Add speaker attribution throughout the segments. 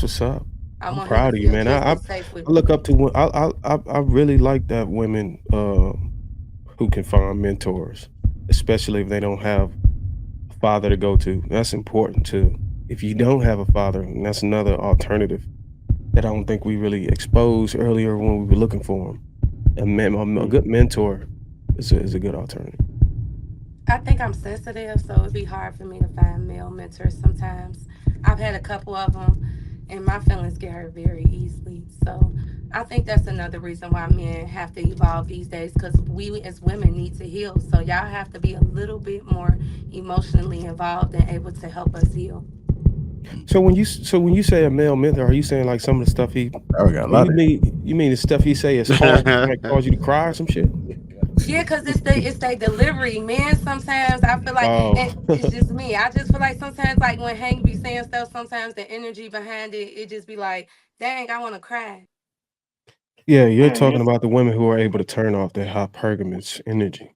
Speaker 1: what's up.
Speaker 2: I
Speaker 1: I'm
Speaker 2: want him to
Speaker 1: proud of you,
Speaker 2: feel
Speaker 1: man.
Speaker 2: just
Speaker 1: I
Speaker 2: as safe with
Speaker 1: I look
Speaker 2: me.
Speaker 1: up to I really like that women who can find mentors, especially if they don't have a father to go to. That's important too. If you don't have a father, and that's another alternative that I don't think we really exposed earlier when we were looking for 'em. A
Speaker 3: Mm.
Speaker 1: good mentor is a good alternative.
Speaker 2: I think I'm sensitive, so it'd be hard for me to find male mentors sometimes. I've had a couple of them, and my feelings get hurt very easily. So I think that's another reason why men have to evolve these days because we as women need to heal. So y'all have to be a little bit more emotionally involved and able to help us heal.
Speaker 1: So when you say a male mentor, are you saying like some of the stuff he
Speaker 3: Oh, we got a
Speaker 1: or
Speaker 3: lot
Speaker 1: you mean the stuff he say is hard, might
Speaker 3: of.
Speaker 1: cause you to cry or some shit?
Speaker 2: Yeah, cause it's they delivery, man. Sometimes I feel like,
Speaker 1: Oh.
Speaker 2: and it's just me. I just feel like sometimes, like when Hank be saying stuff, sometimes the energy behind it, it just be like, dang, I want to cry.
Speaker 1: Yeah, you're talking about the women who are able to turn off their hypergamous energy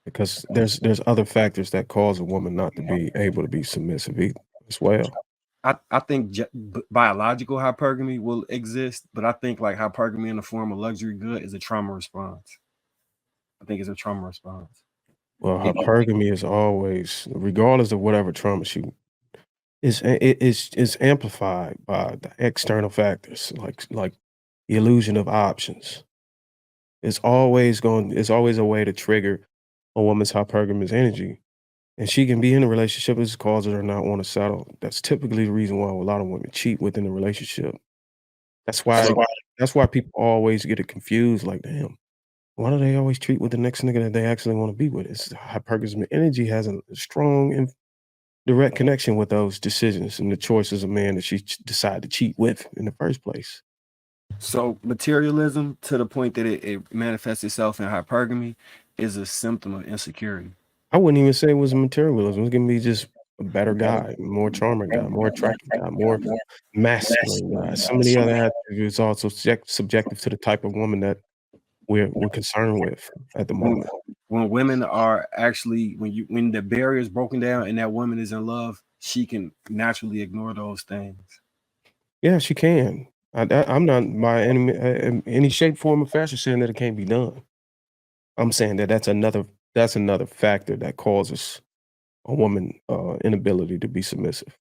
Speaker 1: because there's other factors that cause a woman not to be able to be submissive as well.
Speaker 3: I think biological hypergamy will exist, but I think like hypergamy in the form of luxury good is a trauma response. I think it's a trauma response.
Speaker 1: Well,
Speaker 3: It,
Speaker 1: hypergamy is always, regardless of whatever trauma she is amplified by the external factors like the illusion of options. It's always a way to trigger a woman's hypergamous energy. And she can be in a relationship as causes her not want to settle. That's typically the reason why a lot of women cheat within a relationship. That's why that's why people always get it confused, like, damn, why do they always treat with the next nigga that they actually want to be with? It's hypergamous energy has a strong and direct connection with those decisions and the choices of man that she decided to cheat with in the first place.
Speaker 3: so materialism to the point that it manifests itself in hypergamy is a symptom of insecurity.
Speaker 1: I wouldn't even say it was materialism. It's gonna be just a better guy, more charming guy, more attractive guy, more masculine guy. Some of the other attributes also subjective to the type of woman that we're concerned with at the
Speaker 3: When
Speaker 1: moment.
Speaker 3: women are actually when the barrier is broken down and that woman is in love, she can naturally ignore those things.
Speaker 1: Yeah, she can. I'm not by any shape, form, or fashion saying that it can't be done. I'm saying that that's another factor that causes a woman inability to be submissive.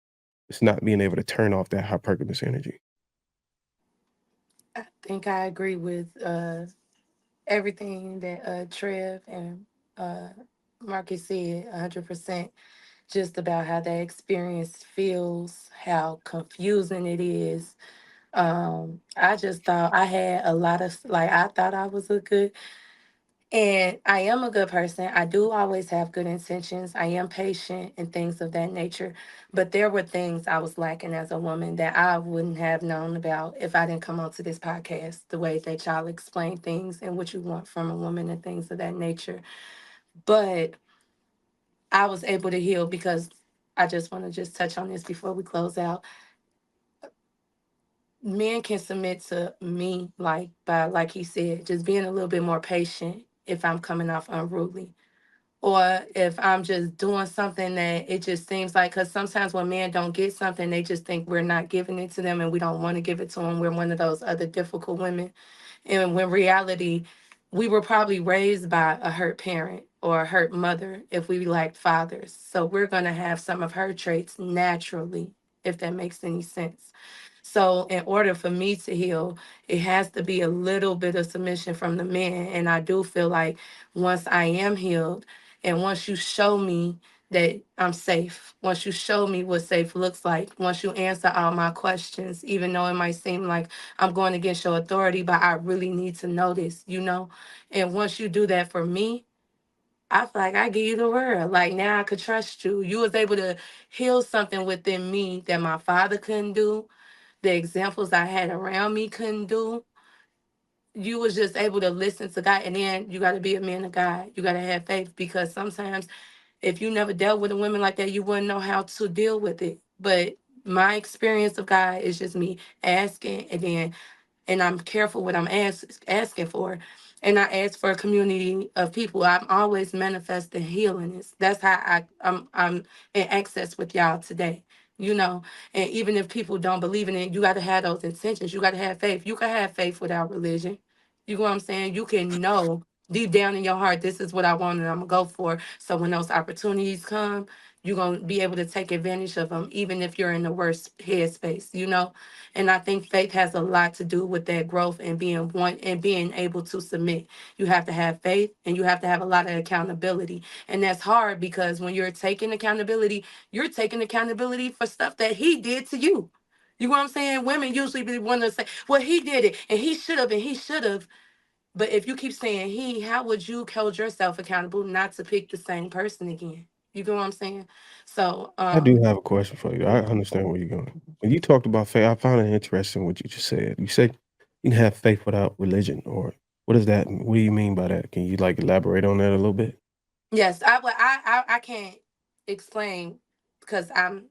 Speaker 1: It's not being able to turn off that hypergamous energy.
Speaker 2: I think I agree with everything that Trev and uh, Marcus said 100%. Just about how that experience feels, how confusing it is. I just thought I had a lot of like I thought I was a good and I am a good person. I do always have good intentions. I am patient and things of that nature. But there were things I was lacking as a woman that I wouldn't have known about if I didn't come onto this podcast. The way that y'all explain things and what you want from a woman and things of that nature. But I was able to heal because I just want to just touch on this before we close out. Men can submit to me like by like he said, just being a little bit more patient if I'm coming off unruly. Or if I'm just doing something that it just seems like, because sometimes when men don't get something, they just think we're not giving it to them and we don't want to give it to them. We're one of those other difficult women. And when reality, we were probably raised by a hurt parent or a hurt mother if we lacked fathers. So we're going to have some of her traits naturally, if that makes any sense. So, in order for me to heal, it has to be a little bit of submission from the man. And I do feel like once I am healed, and once you show me that I'm safe, once you show me what safe looks like, once you answer all my questions, even though it might seem like I'm going against your authority, but I really need to know this, you know? And once you do that for me, I feel like I give you the world. Like now I could trust you. You was able to heal something within me that my father couldn't do, the examples I had around me couldn't do. You was just able to listen to God, and then you got to be a man of God. You got to have faith because sometimes if you never dealt with a woman like that, you wouldn't know how to deal with it. But my experience of God is just me asking, and I'm careful what I'm asking for. And I ask for a community of people. I'm always manifesting healing. That's how I'm in access with y'all today. you know. And even if people don't believe in it, you got to have those intentions. You got to have faith. You can have faith without religion. You know what I'm saying? You can know deep down in your heart, this is what I want and I'm gonna go for. So when those opportunities come, you're gonna be able to take advantage of them, even if you're in the worst headspace, you know. And I think faith has a lot to do with that growth and being one and being able to submit. You have to have faith and you have to have a lot of accountability. And that's hard because when you're taking accountability for stuff that he did to you. You know what I'm saying? Women usually be one to say, well, he did it and he should have and he should have. But if you keep saying he, how would you hold yourself accountable not to pick the same person again? You get what I'm saying? So,
Speaker 1: I do have a question for you. I understand where you're going. When you talked about faith, I found it interesting what you just said. You said you can have faith without religion, or what does that? What do you mean by that? Can you like elaborate on that a little bit?
Speaker 2: yes, I can't explain because I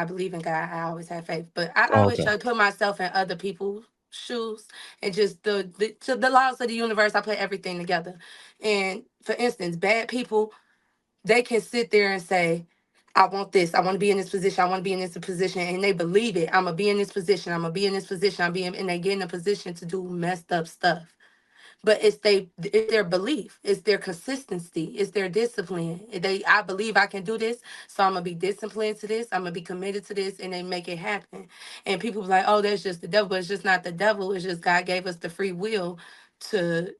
Speaker 2: believe in God. I always have faith, but I
Speaker 1: Oh,
Speaker 2: always
Speaker 1: okay.
Speaker 2: try to put myself in other people's shoes and just the laws of the universe. I put everything together. And for instance, bad people, they can sit there and say, I want this. I want to be in this position. I want to be in this position. And they believe it. I'm going to be in this position. I'm going to be in this position. And they get in a position to do messed up stuff. But it's their belief, it's their consistency, it's their discipline. I believe I can do this, so I'm gonna be disciplined to this, I'm gonna be committed to this, and they make it happen. And people be like, oh, that's just the devil. But it's just not the devil, it's just God gave us the free will to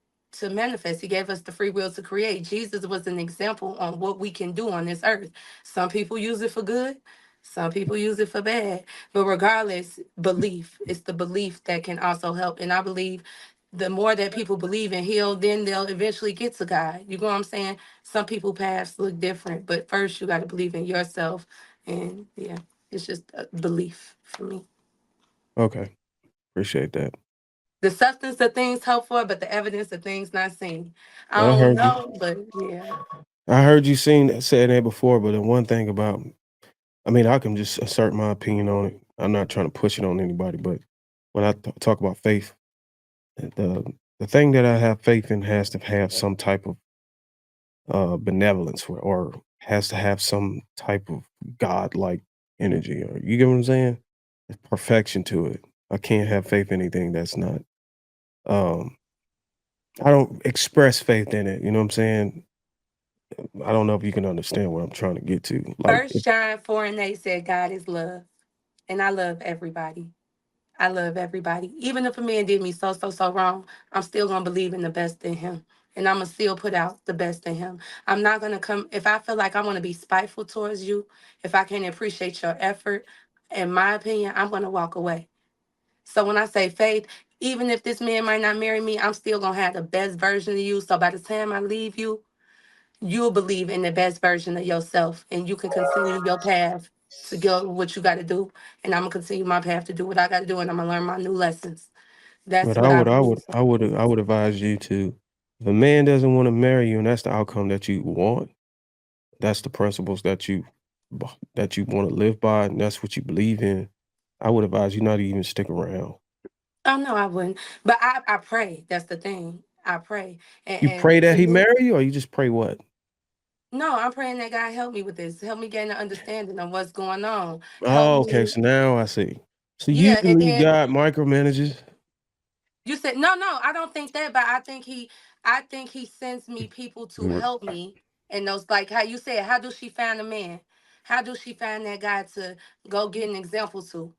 Speaker 2: manifest. He gave us the free will to create. Jesus was an example on what we can do on this earth. Some people use it for good, some people use it for bad. But regardless, belief. It's the belief that can also help. And I believe the more that people believe and heal, then they'll eventually get to God. You know what I'm saying? Some people paths look different, but first you got to believe in yourself. And yeah, it's just a belief for me.
Speaker 1: Okay, appreciate that.
Speaker 2: The substance of things hoped for, but the evidence of things not seen. I
Speaker 1: I
Speaker 2: don't
Speaker 1: heard you.
Speaker 2: know, but yeah.
Speaker 1: I heard you said that before, but the one thing about, I mean, I can just assert my opinion on it. I'm not trying to push it on anybody, but when I talk about faith, the the thing that I have faith in has to have some type of benevolence or has to have some type of godlike energy. Or you get what I'm saying? There's perfection to it. I can't have faith in anything that's not. Um, I don't express faith in it. You know what I'm saying? I don't know if you can understand what I'm trying to get to. Like,
Speaker 2: First John 4:8 said God is love. And I love everybody. I love everybody. Even if a man did me so wrong, I'm still gonna believe in the best in him. And I'm gonna still put out the best in him. I'm not gonna come if I feel like I want to be spiteful towards you, if I can't appreciate your effort, in my opinion, I'm gonna walk away. So when I say faith, even if this man might not marry me, I'm still gonna have the best version of you. So by the time I leave you, you'll believe in the best version of yourself and you can continue your path to go what you got to do. And I'm gonna continue my path to do what I got to do, and I'm gonna learn my new lessons. That's
Speaker 1: but
Speaker 2: what I believe.
Speaker 1: I would advise you to, if a man doesn't want to marry you and that's the outcome that you want, that's the principles that you want to live by, and that's what you believe in. I would advise you not to even stick around.
Speaker 2: Oh no, I wouldn't. But I pray. That's the thing. I pray.
Speaker 1: You
Speaker 2: And
Speaker 1: pray that
Speaker 2: to
Speaker 1: he
Speaker 2: me,
Speaker 1: marry you, or you just pray what?
Speaker 2: no, I'm praying that God help me with this. Help me gain an understanding of what's going on. Help
Speaker 1: Oh, okay.
Speaker 2: me.
Speaker 1: So now I see. So
Speaker 2: Yeah, and
Speaker 1: usually
Speaker 2: then
Speaker 1: God micromanages.
Speaker 2: you said no, I don't think that, but I think he sends me people to
Speaker 1: Mm.
Speaker 2: help me. And those like how you said, how does she find a man? How does she find that guy to go get an example to?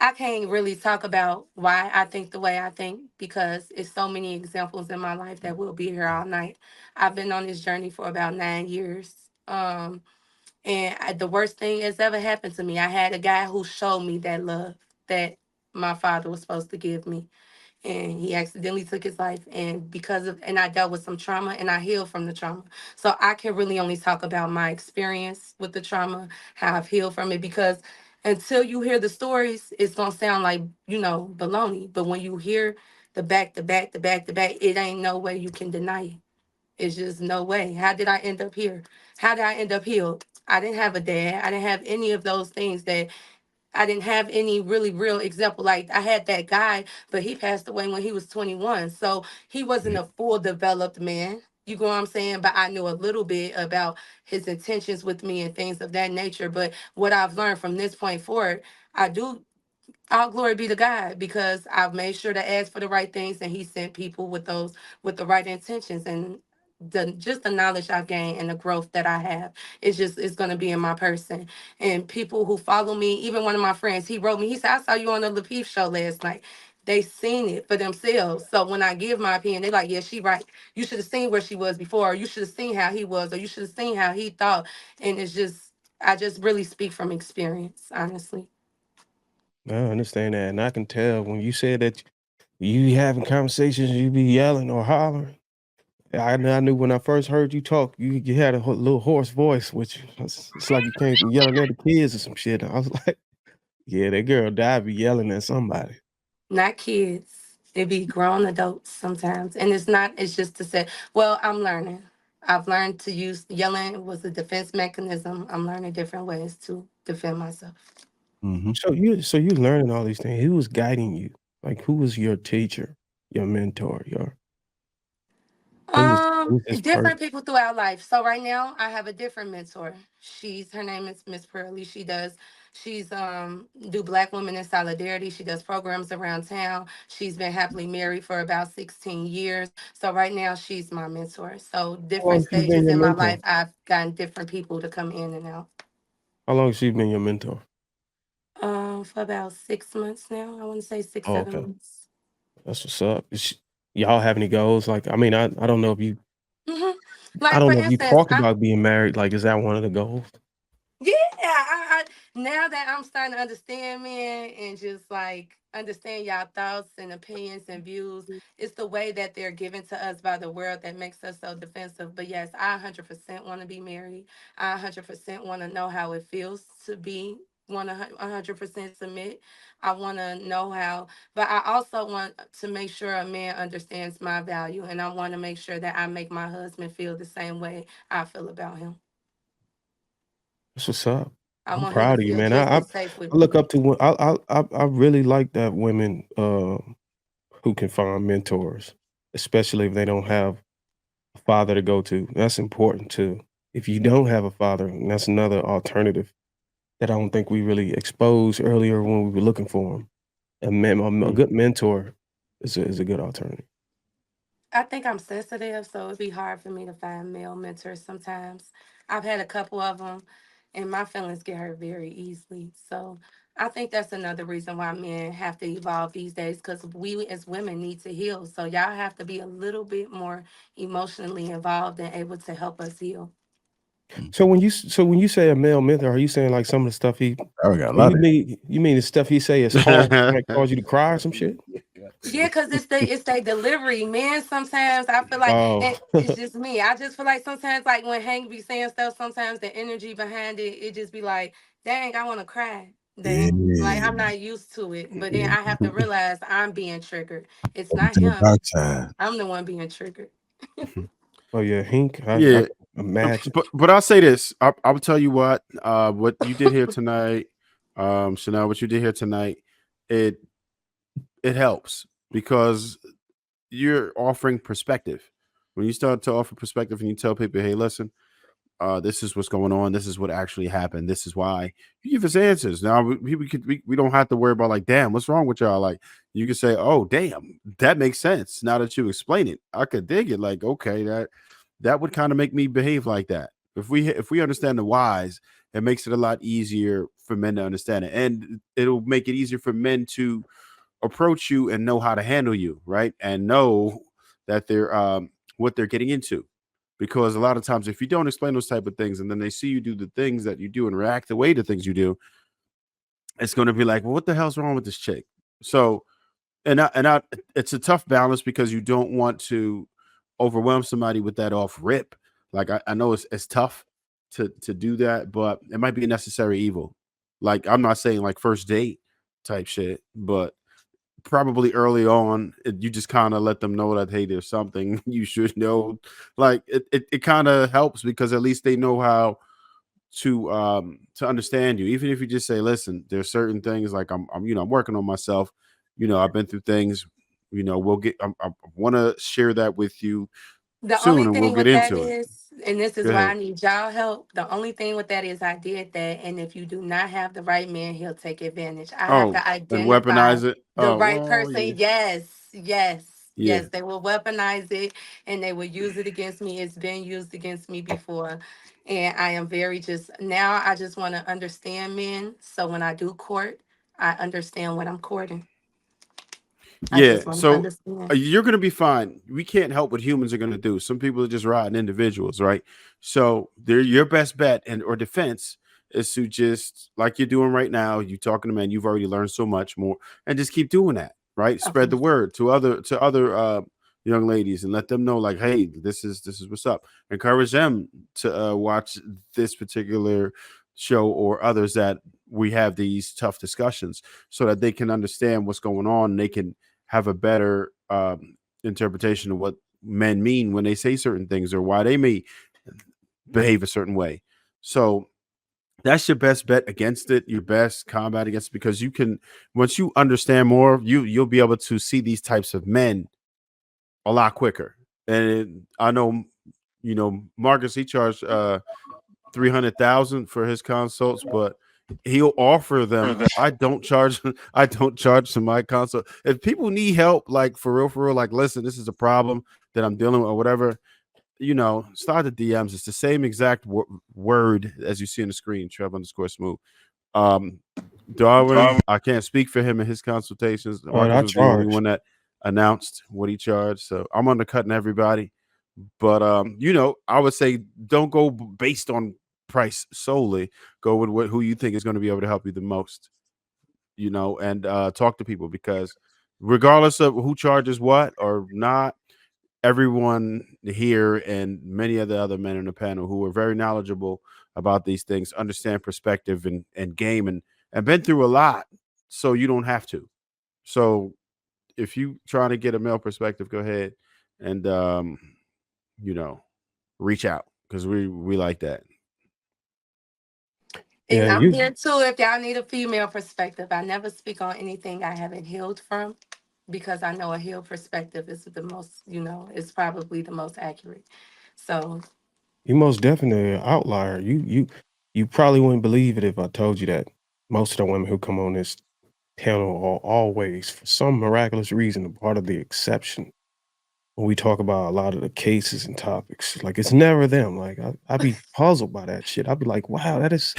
Speaker 2: I can't really talk about why I think the way I think because it's so many examples in my life that will be here all night. I've been on this journey for about 9 years. The worst thing that's ever happened to me, I had a guy who showed me that love that my father was supposed to give me, and he accidentally took his life, and I dealt with some trauma and I healed from the trauma. So I can really only talk about my experience with the trauma, how I've healed from it, because until you hear the stories it's going to sound like baloney, but when you hear the back to back to back to back, it ain't no way you can deny it. It's just no way. How did I end up here? How did I end up healed? I didn't have a dad. I didn't have any of those things. That I didn't have any really real example. Like I had that guy, but he passed away when he was 21. So he wasn't a full developed man. You go what I'm saying? But I knew a little bit about his intentions with me and things of that nature. But what I've learned from this point forward, I do all glory be to God, because I've made sure to ask for the right things, and He sent people with the right intentions, and the knowledge I've gained and the growth that I have, it's going to be in my person. And people who follow me, even one of my friends, he wrote me. He said, "I saw you on the Lapeef show last night." They seen it for themselves. So when I give my opinion, they're like, "Yeah, she right. You should have seen where she was before. Or you should have seen how he was, or you should have seen how he thought." And it's just, I just really speak from experience, honestly.
Speaker 1: I understand that, and I can tell when you said that you be having conversations, you be yelling or hollering. I knew when I first heard you talk, you had a little hoarse voice, which it's like you came from yelling at the kids or some shit. I was like, yeah, that girl died be yelling at somebody.
Speaker 2: Not kids. It be grown adults sometimes. And it's not, it's just to say, well, I'm learning. I've learned to use yelling was a defense mechanism. I'm learning different ways to defend myself.
Speaker 3: Mhm.
Speaker 1: So you learning all these things. Who was guiding you? Like who was your teacher, your mentor, who's this person?
Speaker 2: Different people throughout life. So right now I have a different mentor. Her name is Miss Pearlie. She's do Black Women in Solidarity. She does programs around town. She's been happily married for about 16 years. So right now she's my mentor. So
Speaker 1: How long
Speaker 2: different
Speaker 1: has she been
Speaker 2: stages
Speaker 1: your
Speaker 2: in my
Speaker 1: mentor?
Speaker 2: life, I've gotten different people to come in and out.
Speaker 1: How long has she been your mentor?
Speaker 2: For about 6 months now. I want to say six,
Speaker 1: Oh,
Speaker 2: seven
Speaker 1: okay.
Speaker 2: months.
Speaker 1: That's what's up. Y'all have any goals? Like, I mean, I don't know if you
Speaker 2: hmm
Speaker 1: I
Speaker 2: Like
Speaker 1: don't
Speaker 2: for
Speaker 1: know if you
Speaker 2: instance,
Speaker 1: talked about being married. Like, is that one of the goals?
Speaker 2: yeah, now that I'm starting to understand men and just like understand y'all thoughts and opinions and views, it's the way that they're given to us by the world that makes us so defensive. But yes, I 100% want to be married. I 100% want to know how it feels to be 100% submit. I want to know how, but I also want to make sure a man understands my value, and I want to make sure that I make my husband feel the same way I feel about him.
Speaker 1: That's what's up.
Speaker 2: I
Speaker 1: I'm
Speaker 2: want him to
Speaker 1: proud of you,
Speaker 2: feel
Speaker 1: man.
Speaker 2: just
Speaker 1: I I,
Speaker 2: as safe with
Speaker 1: I look
Speaker 2: me.
Speaker 1: up to I really like that women who can find mentors, especially if they don't have a father to go to. That's important too. If you don't have a father, that's another alternative that I don't think we really exposed earlier when we were looking for them. A
Speaker 3: Mm.
Speaker 1: good mentor is a good alternative.
Speaker 2: I think I'm sensitive, so it'd be hard for me to find male mentors sometimes. I've had a couple of them, and my feelings get hurt very easily. So I think that's another reason why men have to evolve these days, because we as women need to heal. So y'all have to be a little bit more emotionally involved and able to help us heal.
Speaker 1: So when you say a male mentor, are you saying like some of the stuff he
Speaker 4: Oh, we got a
Speaker 1: or
Speaker 4: lot of
Speaker 1: you mean the stuff he say is harsh, might cause you to cry or some shit?
Speaker 2: Yeah, cause it's they delivery, man. Sometimes I feel like,
Speaker 1: Oh.
Speaker 2: and it's just me. I just feel like sometimes, like when Hank be saying stuff, sometimes the energy behind it, it just be like, dang, I want to cry. Dang, like
Speaker 4: yeah.
Speaker 2: I'm not used to it. But then I have to realize I'm being triggered. It's
Speaker 4: Welcome
Speaker 2: not
Speaker 4: to the
Speaker 2: him.
Speaker 4: dark side.
Speaker 2: I'm the one being triggered.
Speaker 1: Oh, yeah, HINK, I
Speaker 3: Yeah,
Speaker 1: can imagine.
Speaker 3: but I'll say this. I'll tell you what you did here tonight, Chanel, what you did here tonight, it it helps because you're offering perspective. When you start to offer perspective and you tell people, hey, listen, this is what's going on. This is what actually happened. This is why. You give us answers. Now we don't have to worry about like, damn, what's wrong with y'all? Like you can say, oh, damn, that makes sense. Now that you explain it, I could dig it. Like, okay, that would kind of make me behave like that. If we understand the whys, it makes it a lot easier for men to understand it, and it'll make it easier for men to approach you and know how to handle you, right? And know that they're what they're getting into. Because a lot of times, if you don't explain those type of things, and then they see you do the things that you do and react the way to things you do, it's going to be like, well, what the hell's wrong with this chick? So, it's a tough balance because you don't want to overwhelm somebody with that off rip. Like I know it's tough to do that, but it might be a necessary evil. Like I'm not saying like first date type shit, but probably early on, you just kind of let them know that hey, there's something you should know. Like it kind of helps because at least they know how to understand you. Even if you just say, listen, there's certain things like I'm working on myself. I've been through things. I want to share that with you.
Speaker 2: The only
Speaker 3: soon, and we'll
Speaker 2: thing
Speaker 3: get
Speaker 2: with that
Speaker 3: into it.
Speaker 2: is, and this
Speaker 3: Go
Speaker 2: is why
Speaker 3: ahead.
Speaker 2: I need y'all help. The only thing with that is I did that, and if you do not have the right man, he'll take advantage. I have
Speaker 3: Oh,
Speaker 2: to
Speaker 3: and
Speaker 2: identify
Speaker 3: weaponize it.
Speaker 2: the
Speaker 3: Oh,
Speaker 2: right
Speaker 3: well, yeah,
Speaker 2: person. Yes, yes,
Speaker 3: yeah,
Speaker 2: yes. They will weaponize it, and they will use it against me. It's been used against me before, and I am very just now. I just want to understand men, so when I do court, I understand what I'm courting. I
Speaker 3: yeah.
Speaker 2: just want to
Speaker 3: So
Speaker 2: understand.
Speaker 3: you're gonna be fine. We can't help what humans are gonna do. Some people are just rotten individuals, right? So they're your best bet and or defense is to just like you're doing right now. You talking to men. You've already learned so much more, and just keep doing that. Right? Spread
Speaker 2: Okay.
Speaker 3: the word to other young ladies and let them know like, hey, this is what's up. Encourage them to watch this particular show or others that we have these tough discussions so that they can understand what's going on and they can have a better interpretation of what men mean when they say certain things or why they may behave a certain way. So that's your best bet against it, your best combat against it, because you can once you understand more, you'll be able to see these types of men a lot quicker. And I know, Marcus he charged 300,000 for his consults, but he'll offer them. I don't charge. I don't charge to my consult. If people need help, like for real, like listen, this is a problem that I'm dealing with, or whatever. Start the DMs. It's the same exact word as you see on the screen. Trev underscore smooth. Um, Darwin, I can't speak for him in his consultations.
Speaker 1: But
Speaker 3: Marcus
Speaker 1: I
Speaker 3: was the only
Speaker 1: charge.
Speaker 3: one that announced what he charged, so I'm undercutting everybody. But I would say don't go based on price solely. Go with who you think is going to be able to help you the most. And talk to people because regardless of who charges what or not, everyone here and many of the other men in the panel who are very knowledgeable about these things understand perspective and game and been through a lot, so you don't have to. So if you trying to get a male perspective, go ahead and you know reach out because we like that.
Speaker 2: And
Speaker 1: Yeah,
Speaker 2: I'm
Speaker 1: you
Speaker 2: here too if y'all need a female perspective. I never speak on anything I haven't healed from because I know a healed perspective is the most, is probably the most accurate. So,
Speaker 1: you most definitely an outlier. You probably wouldn't believe it if I told you that most of the women who come on this panel are always, for some miraculous reason, a part of the exception when we talk about a lot of the cases and topics. Like it's never them. Like I'd be puzzled by that shit. I'd be like, wow, that is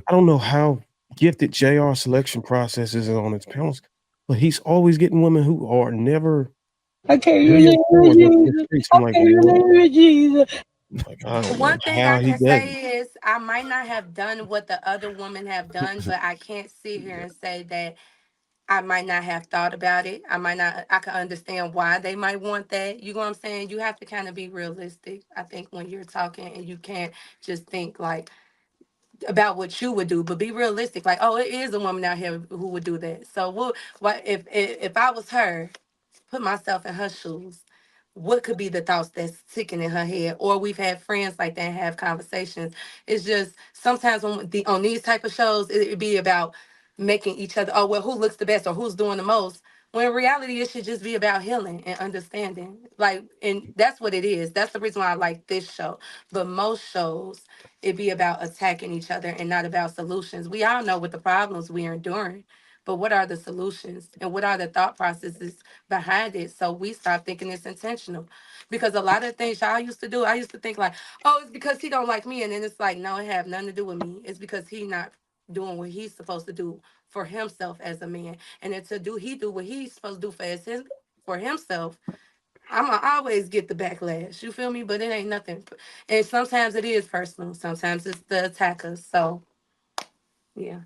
Speaker 1: I don't know how gifted JR selection process is on his panels, but he's always getting women who are never
Speaker 4: I can't
Speaker 1: 3 or
Speaker 4: relate
Speaker 1: 4
Speaker 4: with
Speaker 1: in the
Speaker 4: Jesus.
Speaker 1: streets.
Speaker 4: I
Speaker 1: I'm like,
Speaker 4: can't
Speaker 1: "What?"
Speaker 4: relate with Jesus.
Speaker 1: Like, I don't know
Speaker 2: one thing
Speaker 1: how
Speaker 2: I
Speaker 1: he
Speaker 2: can
Speaker 1: does it.
Speaker 2: say is I might not have done what the other women have done, but I can't sit here and say that I might not have thought about it. I can understand why they might want that. You know what I'm saying? You have to kind of be realistic, I think, when you're talking, and you can't just think like, about what you would do, but be realistic. Like, oh, it is a woman out here who would do that. So, what if I was her? Put myself in her shoes. What could be the thoughts that's ticking in her head? Or we've had friends like that and have conversations. It's just sometimes on these type of shows, it be about making each other. Oh well, who looks the best or who's doing the most? When in reality, it should just be about healing and understanding. Like, and that's what it is. That's the reason why I like this show. But most shows, it be about attacking each other and not about solutions. We all know what the problems we are enduring, but what are the solutions and what are the thought processes behind it? So we start thinking it's intentional. Because a lot of things y'all used to do, I used to think like, oh, it's because he don't like me. And then it's like, no, it have nothing to do with me. It's because he not doing what he's supposed to do for himself as a man. And then he do what he's supposed to do for himself, I'ma always get the backlash. You feel me? But it ain't nothing. And sometimes it is personal. Sometimes it's the attackers. So yeah.